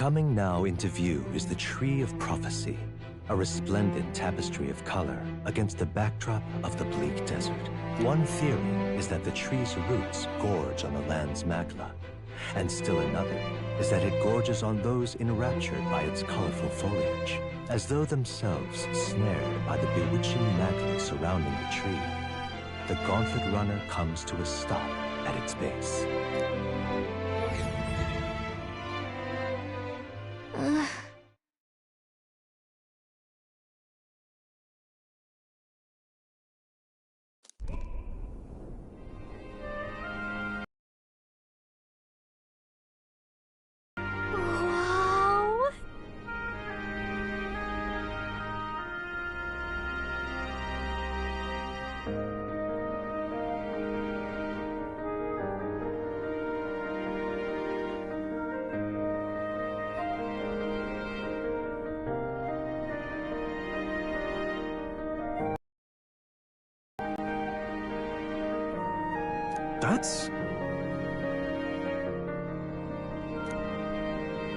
Coming now into view is the Tree of Prophecy, a resplendent tapestry of color against the backdrop of the bleak desert. One theory is that the tree's roots gorge on the land's magla, and still another is that it gorges on those enraptured by its colorful foliage, as though themselves snared by the bewitching magla surrounding the tree. The Gauntlet Runner comes to a stop at its base. That's...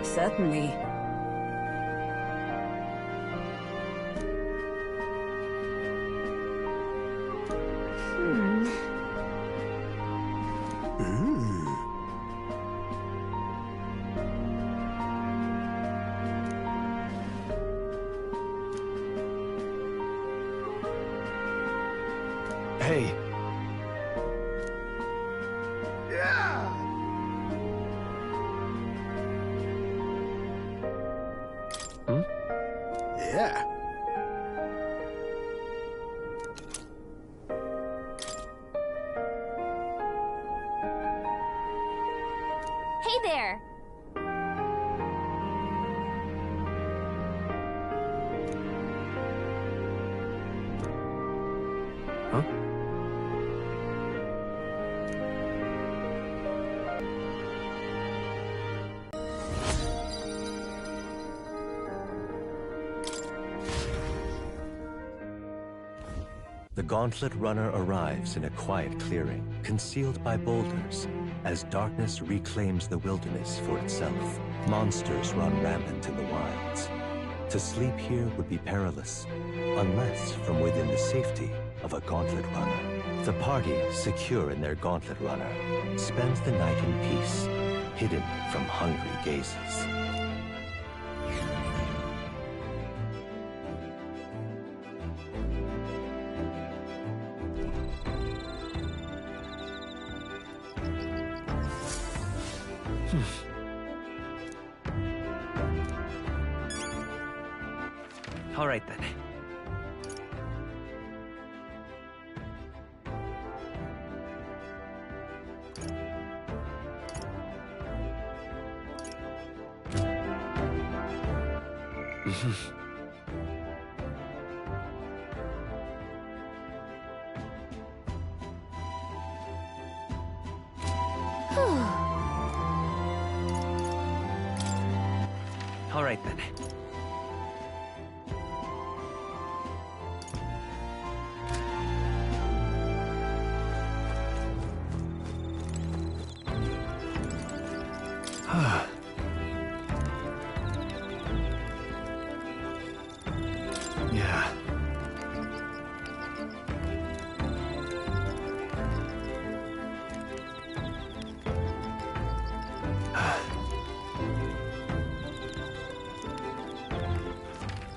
Certainly. Hey. Yeah. Hey there! Huh? The Gauntlet Runner arrives in a quiet clearing, concealed by boulders, as darkness reclaims the wilderness for itself. Monsters run rampant in the wilds. To sleep here would be perilous, unless from within the safety of a Gauntlet Runner. The party, secure in their Gauntlet Runner, spends the night in peace, hidden from hungry gazes. All right, then. All right, then. Yeah.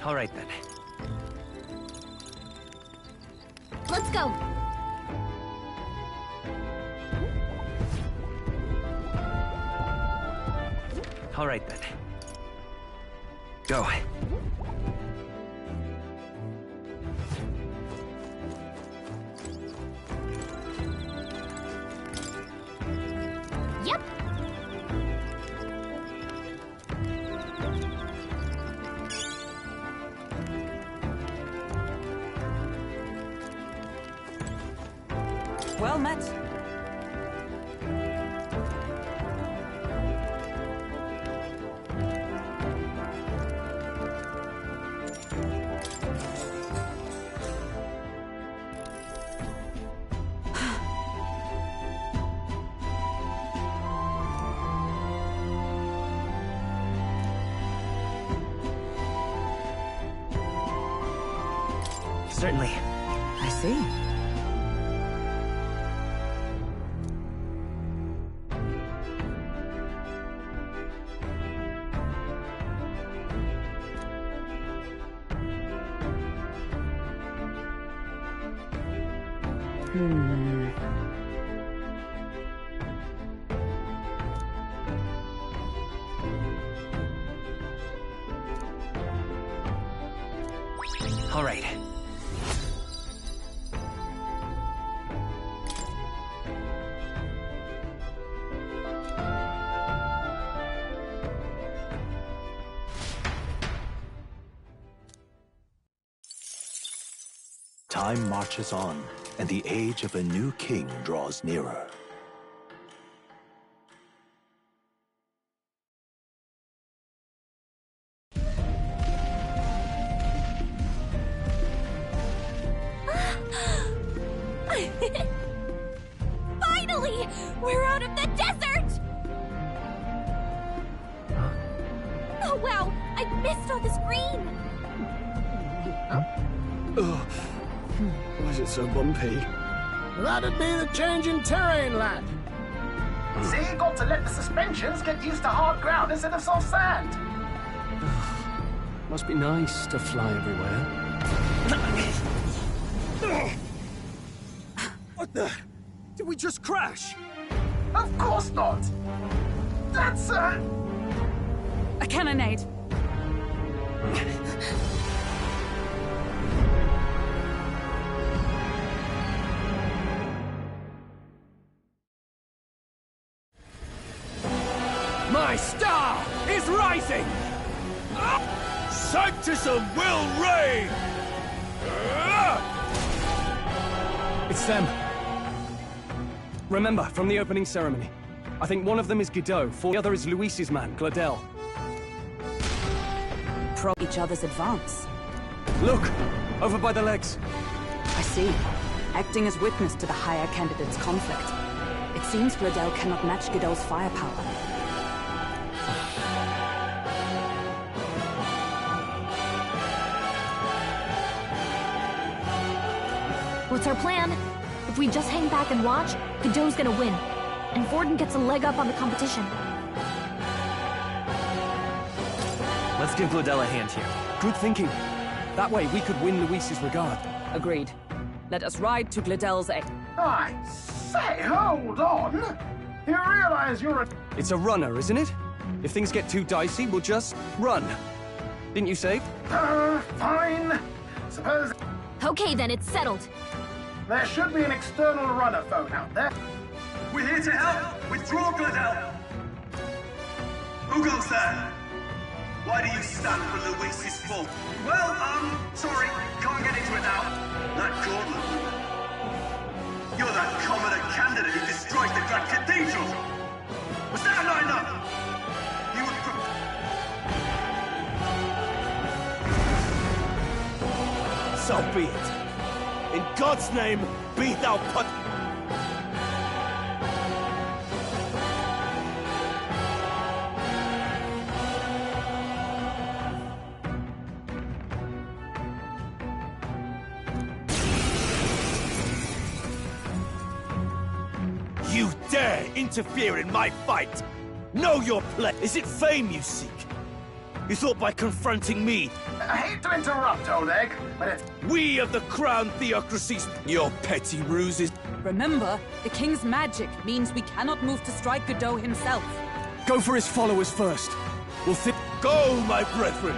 All right, then. Let's go! All right, then. Go. Yep! Well met. Certainly. I see. All right. Time marches on, and the age of a new king draws nearer. Finally! We're out of the desert! Oh wow! I missed all this green! Why is it so bumpy? That'd be the change in terrain, lad. See, you got to let the suspensions get used to hard ground instead of soft sand. Must be nice to fly everywhere. What the? Did we just crash? Of course not. That's A cannonade. My star is rising! Sanctism will reign! It's them. Remember, from the opening ceremony. I think one of them is Guido, the other is Luis's man, Gladel. Pro each other's advance. Look! Over by the legs. I see. Acting as witness to the higher candidate's conflict. It seems Gladel cannot match Guido's firepower. What's our plan? If we just hang back and watch, Godot's gonna win. And Vorden gets a leg up on the competition. Let's give Gladel a hand here. Good thinking. That way we could win Luis's regard. Agreed. Let us ride to Gladel's aid. I say, hold on. You realize you're a... It's a runner, isn't it? If things get too dicey, we'll just run. Didn't you say? Fine. Suppose Okay then, it's settled. there should be an external runner phone out there. We're here to help! Withdraw, Gladel! Who goes there? Why do you stand for Luis's fault? Well, sorry, can't get into it now. That gauntlet. You're that commoner candidate who destroyed the Grand Cathedral! Was that not enough? You would... So be it. In God's name, be thou put... You dare interfere in my fight! Know your place! Is it fame you seek? You thought by confronting me, I hate to interrupt, old egg, but it's... we of the Crown Theocracies, your petty ruses... Remember, the king's magic means we cannot move to strike Godot himself. Go for his followers first. We'll Go, my brethren!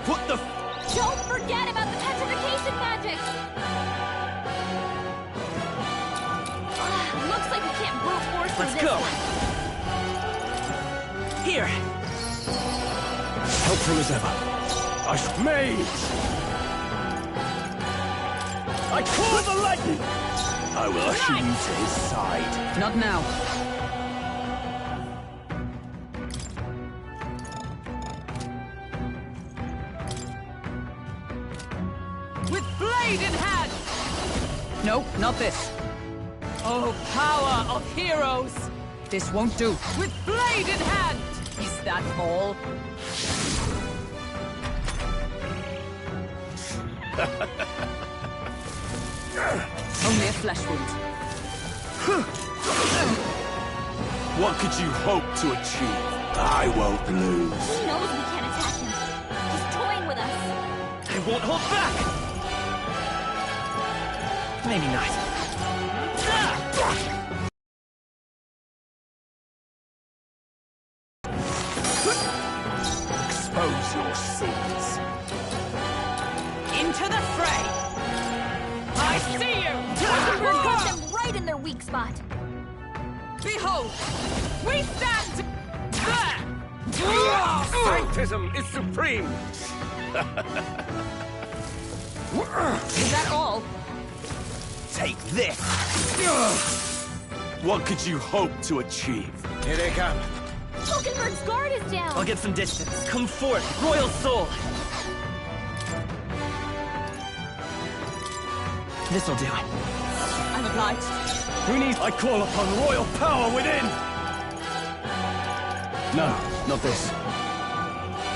Put the... Don't forget about the petrification magic! Looks like we can't brute force through Let's this go. one. Here! helpful as ever. Mage! I call the lightning! I will usher you to his side. Not now. With blade in hand! Nope, not this. Oh, power of heroes! This won't do. With blade in hand! Is that all? flesh wound. What could you hope to achieve? I won't lose. He knows we can't attack him. He's toying with us. I won't hold back! Maybe not. Expose your sins. Into the fray! I see you! We're got them right in their weak spot. Behold! We stand there! Sanctism is supreme! Is that all? Take this! What could you hope to achieve? Here they come. Hulkenberg's guard is down. I'll get some distance. Come forth, Royal Soul! This'll do it. I'm obliged. Who needs... I call upon royal power within! No, not this.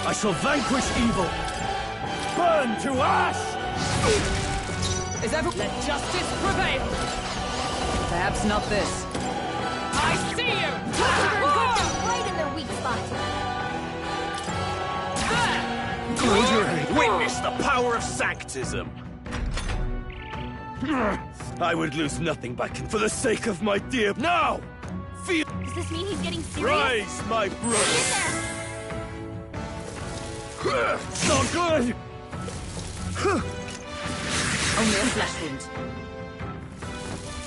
I shall vanquish evil! Burn to ash! Is ever... Let justice prevail! Perhaps not this. I see you! Hulkenberg got them right in their weak spot. Witness the power of sanctism! I would lose nothing by for the sake of my dear... Now! Feel... Does this mean he's getting serious? Rise, my Get brother! in there! Not good! Only a flesh wound.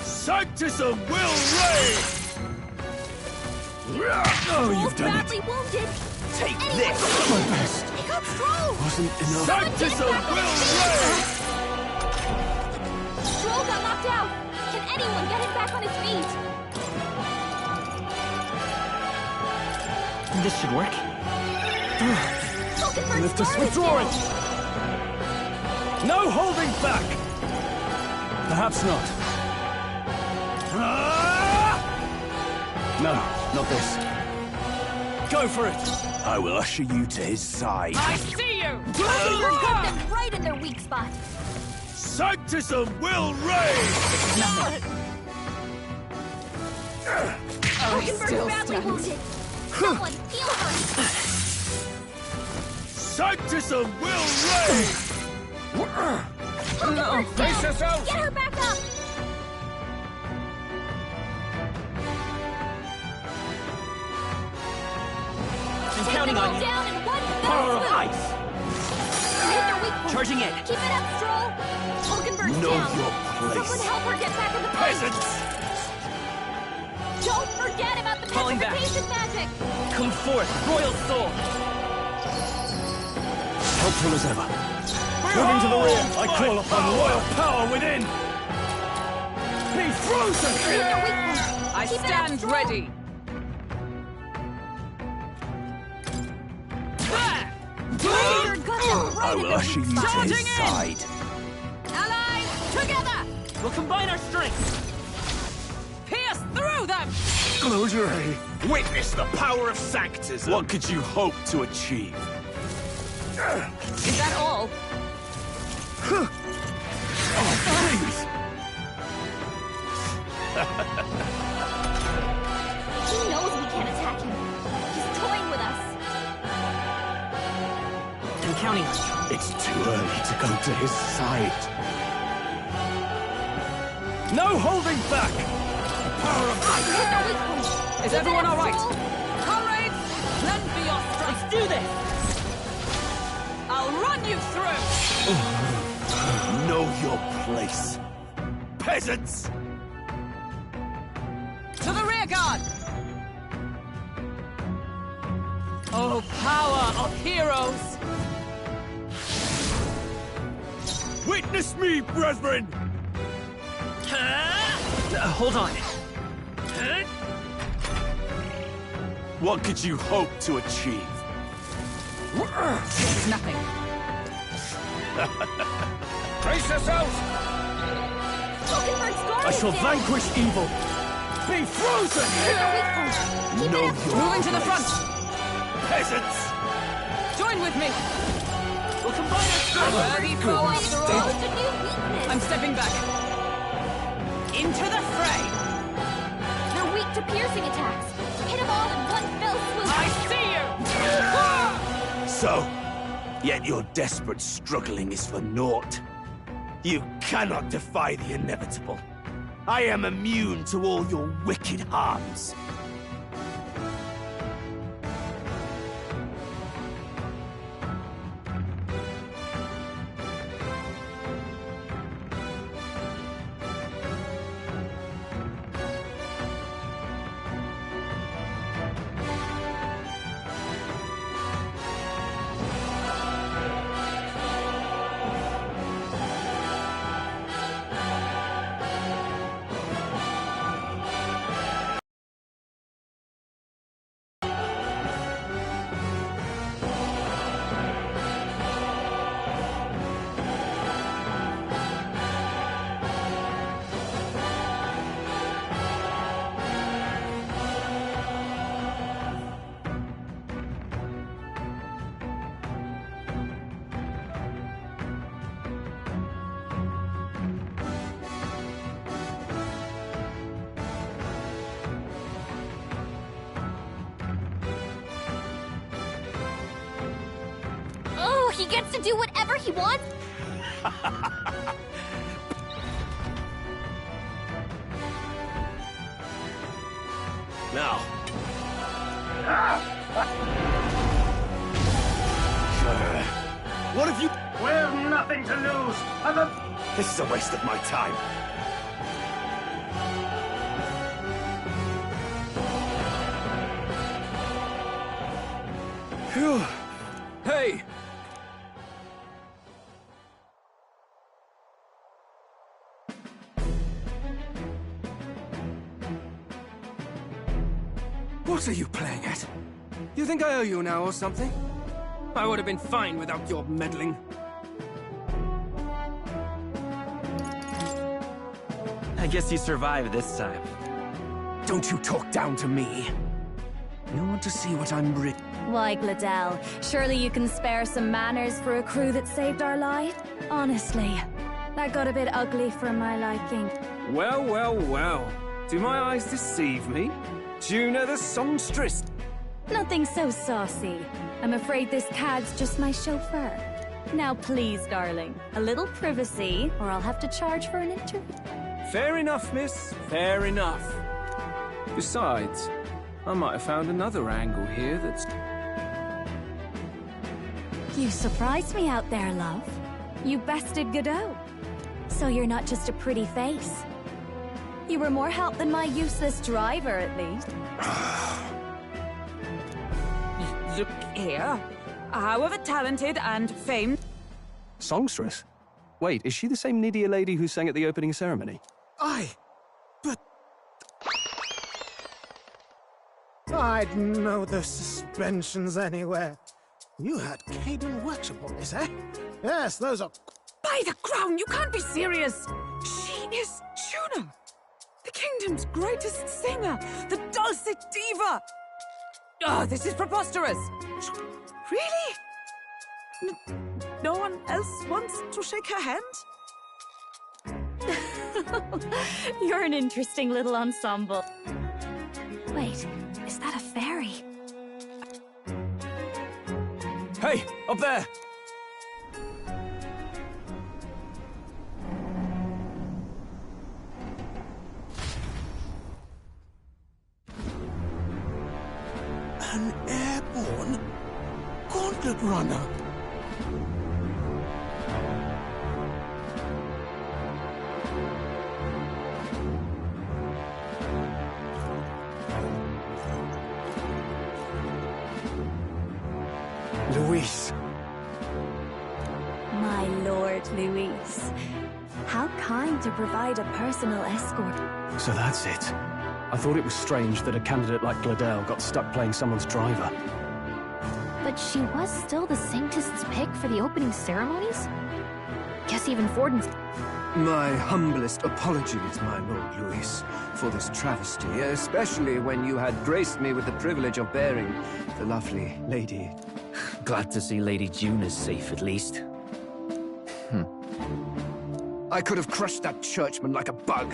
Sanctism will reign! Oh, you've done it! Badly wounded. Take Anyone this! My best. Pick up Stroll. Wasn't enough. Sanctism will reign! Stroll got knocked out. Can anyone get him back on his feet? This should work. Hulkenberg's Lift us, guard is withdraw down. it! No holding back! Perhaps not. No, not this. Go for it! I will usher you to his side. I see you! Hulkenberg got them right in their weak spot. Sanctism will reign! Hulkenberg's still badly stands. wounded. Someone heal her. Sanctism will reign! Hulkenberg's Brace down. yourself! Get her back up. I'm Take counting them on all you. down in one Power of fell swoop. ice! Hit their weak point. Charging in. Keep it up, Stroll. Hulkenberg's Know down. your place. Someone help her get back in the fight. Peasants! Don't forget about the Falling back. petrification magic. Come forth, Royal Soul! Helpful as ever. Moving to the rear, I call upon royal power within! Be frozen! Hit their weak point. I Keep it up, stand Stroll. ready. Hulkenberg got them I right in will their usher weak you to spot. his Charging in! side. Allies, together! We'll combine our strengths! Pierce through them! Closure. Witness the power of sanctism. What could you hope to achieve? Is that all? Please! He knows we can't attack him. He's toying with us. I'm counting on you. It's too early to go to his side. No holding back! Power of Hit their weak point. Is Keep it everyone up, all right? Stroll. Comrades, lend me your strength. Let's do this! I'll run you through! Know your place. Peasants! To the rear guard! Oh, power of heroes! Witness me, brethren! Hold on. What could you hope to achieve? This is nothing. Brace yourselves! Hulkenberg's guard I is shall down. vanquish evil! Be frozen! Hit their weak point. Keep Know it up, your Stroll. Moving to the front! Peasants! Join with me! We'll combine our strengths! Worthy foe after all! Exposed a new weakness. I'm stepping back. into the fray! They're weak to piercing attacks. Hit them all in one fell swoop. I see you! So, yet your desperate struggling is for naught. You cannot defy the inevitable. I am immune to all your wicked harms. Oh, he gets to do whatever he wants? Now. What have you... We've nothing to lose. This is a waste of my time. Phew. Hey! What are you playing at? You think I owe you now or something? I would have been fine without your meddling. I guess you survived this time. Don't you talk down to me. You want to see what I'm rich? Why, Gladell, surely you can spare some manners for a crew that saved our life? Honestly, that got a bit ugly for my liking. Well, well, well. Do my eyes deceive me? Juna the songstress. Nothing so saucy. I'm afraid this cad's just my chauffeur. Now please, darling, a little privacy, or I'll have to charge for an interview. Fair enough, miss. Fair enough. Besides, I might have found another angle here that's... You surprised me out there, love. You bested Godot. So you're not just a pretty face. You were more help than my useless driver, at least. Look here. However talented and famed... Songstress? Wait, is she the same Nydia lady who sang at the opening ceremony? Aye, but... I'd know those suspensions anywhere. You had Caden Workshop on this, eh? Yes, those are... By the crown, you can't be serious! She is Juna! The kingdom's greatest singer! The dulcet diva! Oh, this is preposterous! Really? No one else wants to shake her hand? You're an interesting little ensemble. Wait, is that a fairy? Hey, up there! An airborne gauntlet runner. Luis. My Lord Luis. How kind to provide a personal escort. So that's it. I thought it was strange that a candidate like Gladell got stuck playing someone's driver. But she was still the Sanctist's pick for the opening ceremonies? Guess even Forden's... My humblest apologies, my Lord Luis, for this travesty, especially when you had graced me with the privilege of bearing the lovely lady. Glad to see Lady June is safe, at least. I could have crushed that churchman like a bug.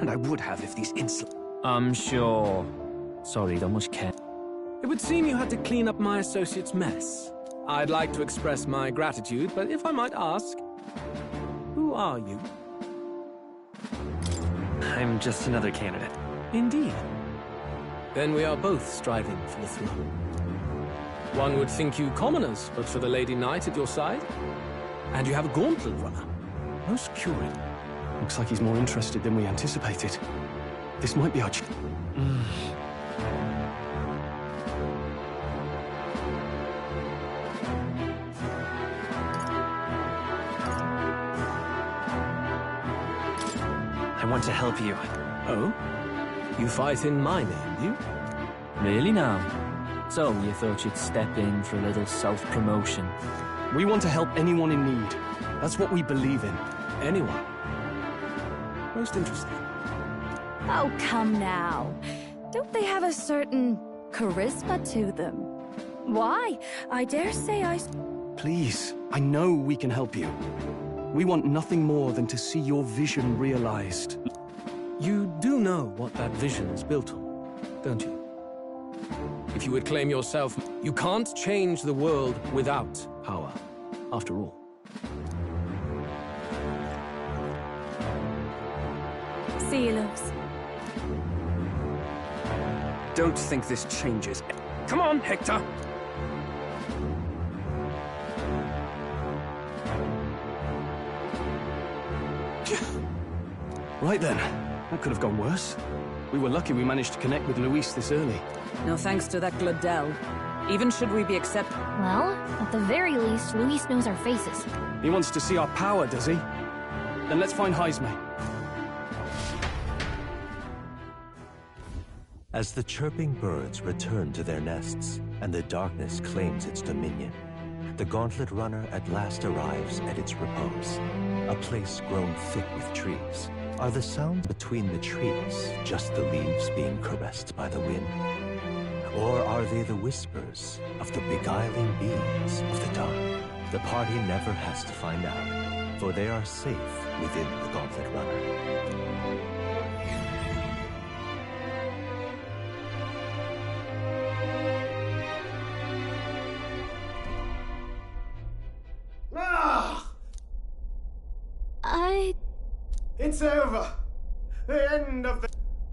And I would have if these insolent... I'm sure. Sorry, don't much care. It would seem you had to clean up my associate's mess. I'd like to express my gratitude, but if I might ask, who are you? I'm just another candidate. Indeed. Then we are both striving for the throne. One would think you commoners, but for the Lady Knight at your side. And you have a gauntlet runner. Most curious. Looks like he's more interested than we anticipated. This might be our I want to help you. Oh? You fight in my name, you? Really now? So, you thought you'd step in for a little self-promotion? We want to help anyone in need. That's what we believe in. Anyone. Most interesting. Oh, come now. Don't they have a certain charisma to them? Why? I dare say I... Please, I know we can help you. We want nothing more than to see your vision realized. You do know what that vision is built on, don't you? If you would claim yourself, you can't change the world without power, after all. See you, Luz. Don't think this changes. Come on, Hector! Right then. That could have gone worse. We were lucky we managed to connect with Luis this early. No thanks to that Gladel. Even should we be accepted... Well, at the very least, Luis knows our faces. He wants to see our power, does he? Then let's find Heisme. As the chirping birds return to their nests and the darkness claims its dominion, the Gauntlet Runner at last arrives at its repose, a place grown thick with trees. Are the sounds between the trees just the leaves being caressed by the wind? Or are they the whispers of the beguiling beings of the dark? The party never has to find out, for they are safe within the Gauntlet Runner. It's over. The end of the...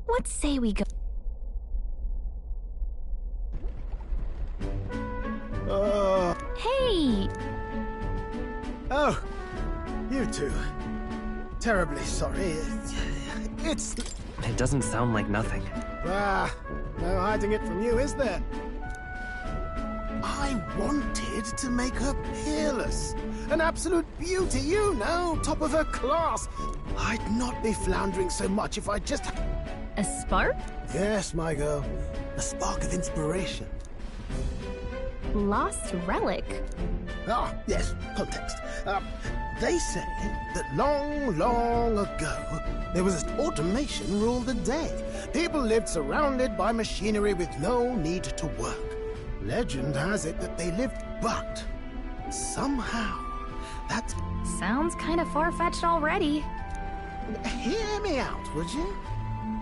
Let's say we go... Hey! Oh, you two. Terribly sorry. It's... It doesn't sound like nothing. Ah, no hiding it from you, is there? I wanted to make her peerless. An absolute beauty, you know, top of her class. I'd not be floundering so much if I just... A spark? Yes, my girl. A spark of inspiration. Lost relic? Ah, yes, context. They say that long, long ago, there was automation ruled the day. People lived surrounded by machinery with no need to work. Legend has it that they lived, but somehow, that... Sounds kind of far-fetched already. Hear me out, would you?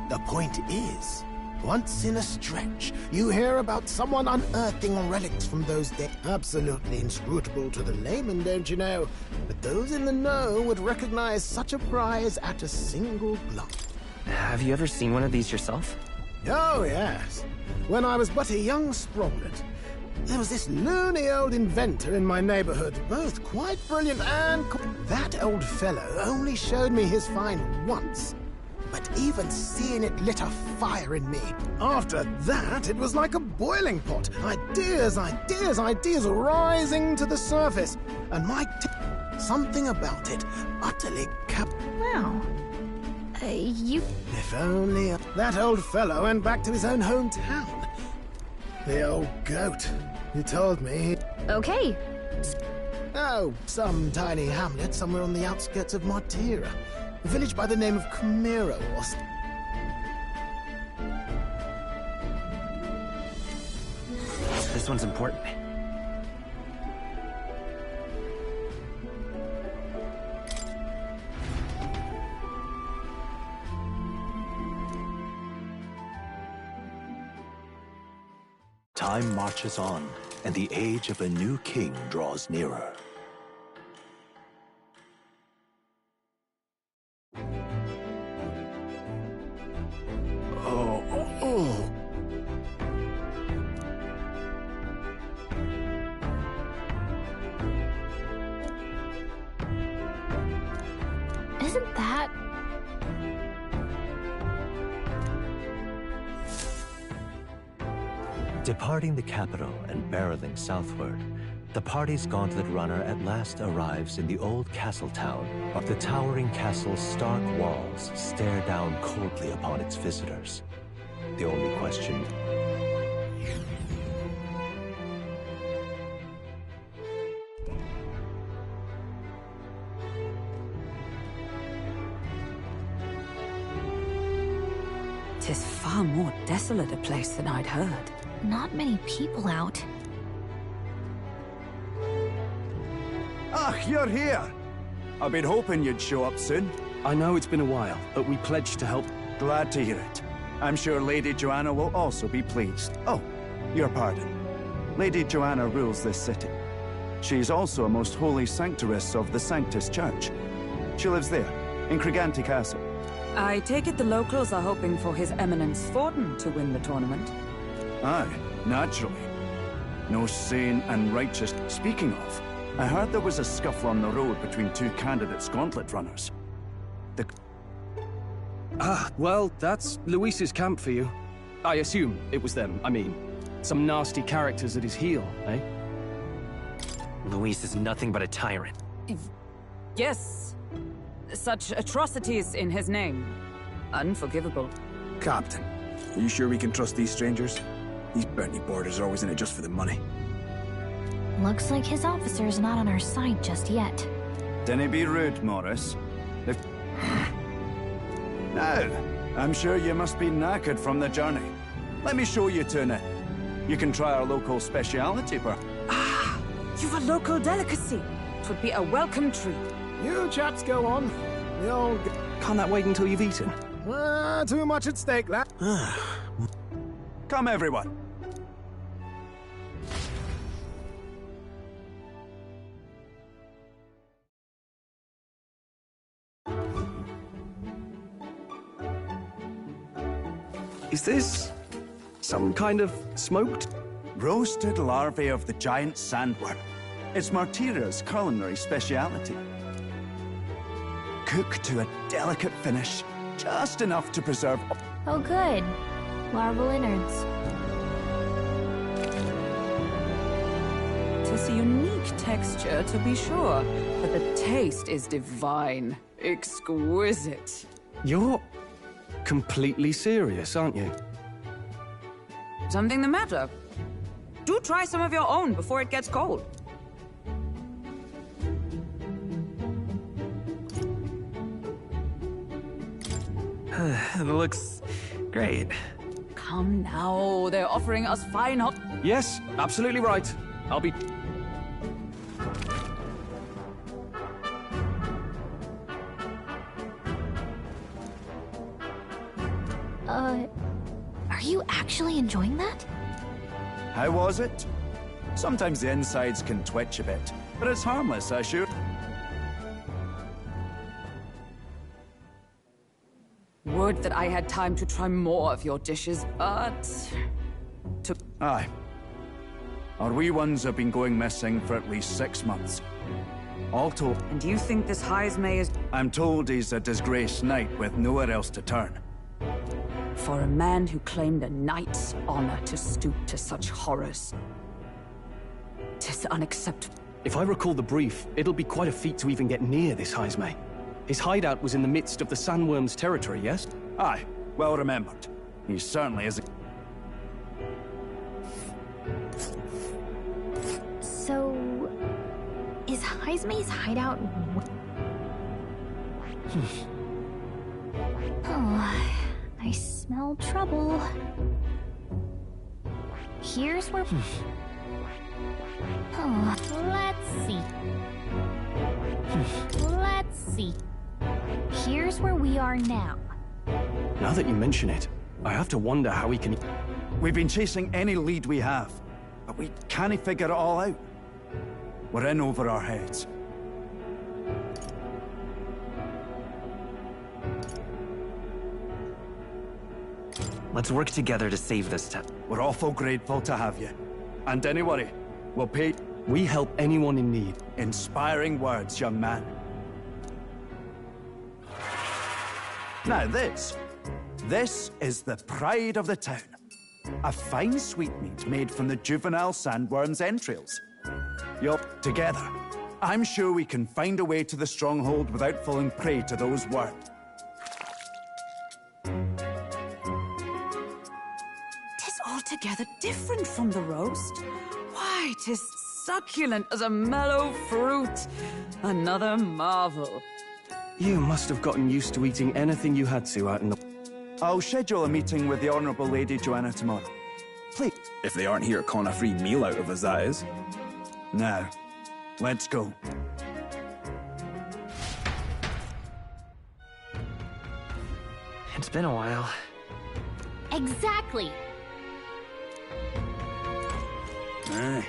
The point is, once in a stretch, you hear about someone unearthing relics from those days. Absolutely inscrutable to the layman, don't you know? But those in the know would recognize such a prize at a single glance. Have you ever seen one of these yourself? Oh, yes. When I was but a young sprogglet, there was this loony old inventor in my neighborhood, both quite brilliant and... That old fellow only showed me his find once, but even seeing it lit a fire in me. After that, it was like a boiling pot. Ideas, ideas, ideas rising to the surface. And something about it utterly Wow. You... If only that old fellow went back to his own hometown. The old goat. He told me... Okay. Oh, some tiny hamlet somewhere on the outskirts of Martira. A village by the name of Chimera or... This one's important. Time marches on, and the age of a new king draws nearer. Isn't that... Departing the capital and barreling southward, the party's gauntlet runner at last arrives in the old castle town. The towering castle's stark walls stare down coldly upon its visitors. The only question... Tis far more desolate a place than I'd heard. Not many people out. Ah, you're here! I've been hoping you'd show up soon. I know it's been a while, but we pledged to help. Glad to hear it. I'm sure Lady Joanna will also be pleased. Oh, your pardon. Lady Joanna rules this city. She's also a most holy sanctoress of the Sanctus Church. She lives there, in Criganti Castle. I take it the locals are hoping for His Eminence Forden to win the tournament. Aye, naturally. No sane and righteous... Speaking of, I heard there was a scuffle on the road between two candidates gauntlet runners. Ah, well, that's Luis's camp for you. I assume it was them, I mean, some nasty characters at his heel, eh? Luis is nothing but a tyrant. Yes. Such atrocities in his name. Unforgivable. Captain, are you sure we can trust these strangers? These bounty boarders are always in it just for the money. Looks like his officer's not on our side just yet. Dinna be rude, Morris. Now, I'm sure you must be knackered from the journey. Let me show you to an inn. You can try our local speciality, Ah, you've a local delicacy. It would be a welcome treat. You chaps go on. The old... Can't that wait until you've eaten? Too much at stake, lad. Come, everyone. Is this some kind of smoked? Roasted larvae of the giant sandworm. It's Martira's culinary speciality. Cooked to a delicate finish, just enough to preserve... Oh good. Larval innards. Tis a unique texture, to be sure, but the taste is divine. Exquisite. You're completely serious, aren't you? Something the matter? Do try some of your own before it gets cold. It looks great. Come now, they're offering us fine hot... Yes, absolutely right. I'll be... Are you actually enjoying that? How was it? Sometimes the insides can twitch a bit, but it's harmless, I assure. Would that I had time to try more of your dishes, but... Aye. Our wee ones have been going missing for at least 6 months. All told... And you think this Heismay is... I'm told he's a disgraced knight with nowhere else to turn. For a man who claimed a knight's honor to stoop to such horrors. 'Tis unacceptable. If I recall the brief, it'll be quite a feat to even get near this Heismay. His hideout was in the midst of the Sandworm's territory, yes? Aye, well remembered. He certainly is. So... is Heismay's hideout... Oh, I smell trouble. Here's where... Oh, let's see. Let's see. Here's where we are now. Now that you mention it, I have to wonder how we can... We've been chasing any lead we have, but we can't figure it all out. We're in over our heads. Let's work together to save this town. We're awful grateful to have you. And don't worry, we'll pay... We help anyone in need. Inspiring words, young man. Now this is the pride of the town. A fine sweetmeat made from the juvenile sandworm's entrails. Together, I'm sure we can find a way to the stronghold without falling prey to those worms. Tis altogether different from the roast. Why, 'tis succulent as a mellow fruit. Another marvel. You must have gotten used to eating anything you had to out in the... I'll schedule a meeting with the Honourable Lady Joanna tomorrow. Please. If they aren't here calling a free meal out of us, that is. Now, let's go. It's been a while. Exactly. Aye.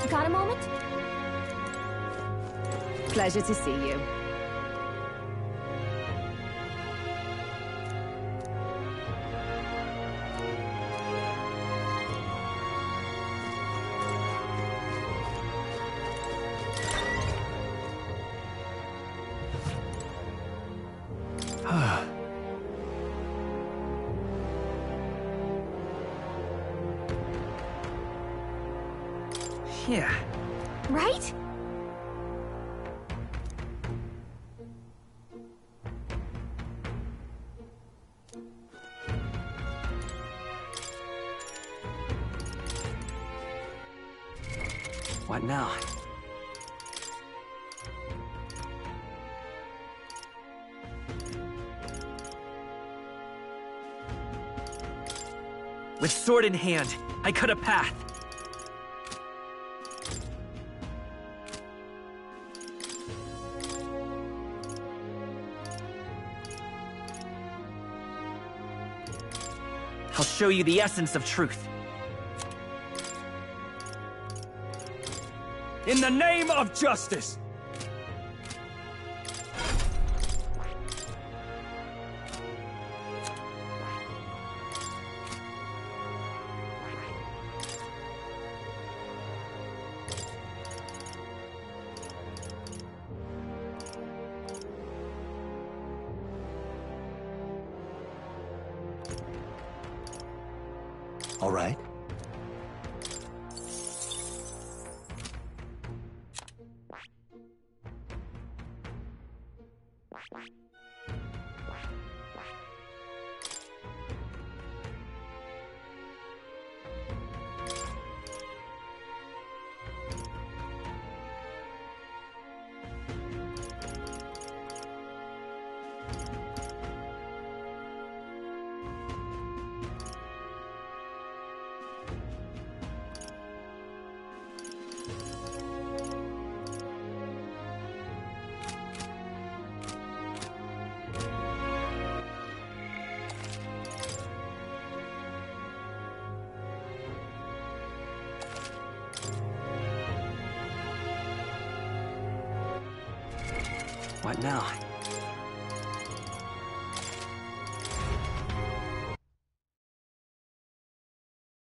Got a moment? Pleasure to see you. Yeah. Right? What now? With sword in hand, I cut a path. I'll show you the essence of truth. In the name of justice! All right. What now?